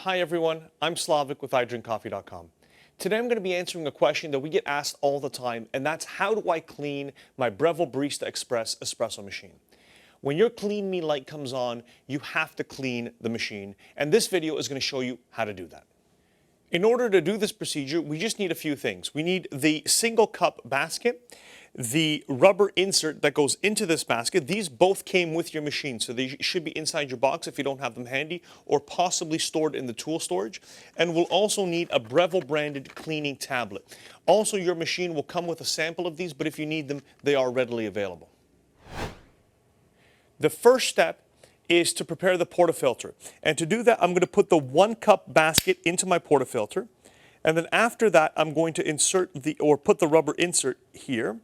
Hi everyone, I'm Slavik with iDrinkCoffee.com. Today I'm going to be answering a question that we get asked all the time, and that's how do I clean my Breville Barista Express espresso machine? When your Clean Me light comes on, you have to clean the machine, and this video is going to show you how to do that. In order to do this procedure, we just need a few things. We need the single cup basket, the rubber insert that goes into this basket. These both came with your machine, so they should be inside your box if you don't have them handy, or possibly stored in the tool storage. And we'll also need a Breville branded cleaning tablet. Also, your machine will come with a sample of these, but if you need them, they are readily available. The first step is to prepare the portafilter. And to do that, I'm going to put the 1 cup basket into my portafilter. And then after that, I'm going to put the rubber insert here,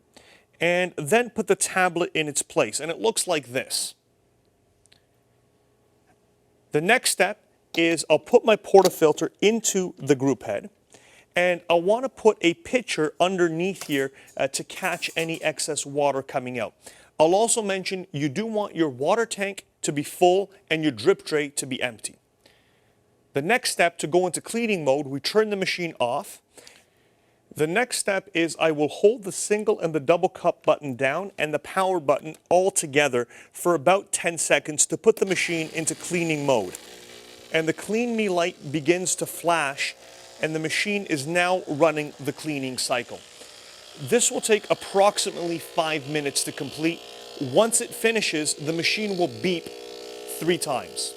and then put the tablet in its place. And it looks like this. The next step is I'll put my portafilter into the group head, and I want to put a pitcher underneath here to catch any excess water coming out. I'll also mention you do want your water tank to be full and your drip tray to be empty. The next step, to go into cleaning mode, we turn the machine off. The next step is I will hold the single and the double cup button down and the power button all together for about 10 seconds to put the machine into cleaning mode. And the Clean Me light begins to flash, and the machine is now running the cleaning cycle. This will take approximately 5 minutes to complete. Once it finishes, the machine will beep 3 times.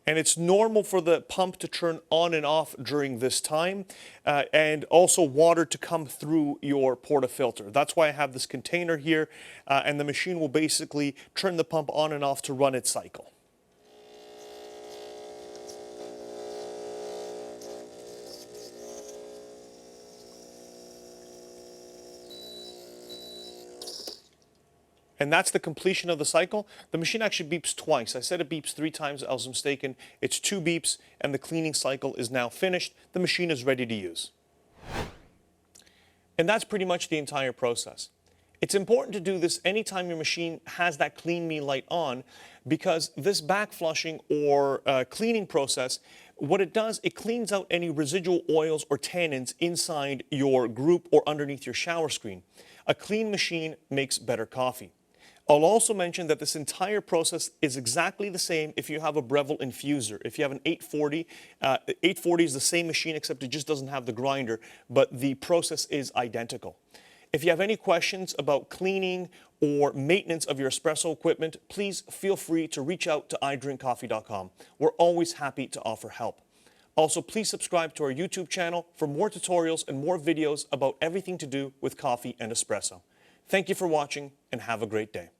And it's normal for the pump to turn on and off during this time, and also water to come through your portafilter. That's why I have this container here, and the machine will basically turn the pump on and off to run its cycle. And that's the completion of the cycle. The machine actually beeps twice. I said it beeps 3 times, I was mistaken. It's 2 beeps, and the cleaning cycle is now finished. The machine is ready to use. And that's pretty much the entire process. It's important to do this anytime your machine has that Clean Me light on, because this back flushing or cleaning process, what it does, it cleans out any residual oils or tannins inside your group or underneath your shower screen. A clean machine makes better coffee. I'll also mention that this entire process is exactly the same if you have a Breville Infuser. If you have an 840, 840 is the same machine except it just doesn't have the grinder, but the process is identical. If you have any questions about cleaning or maintenance of your espresso equipment, please feel free to reach out to iDrinkCoffee.com. We're always happy to offer help. Also, please subscribe to our YouTube channel for more tutorials and more videos about everything to do with coffee and espresso. Thank you for watching, and have a great day.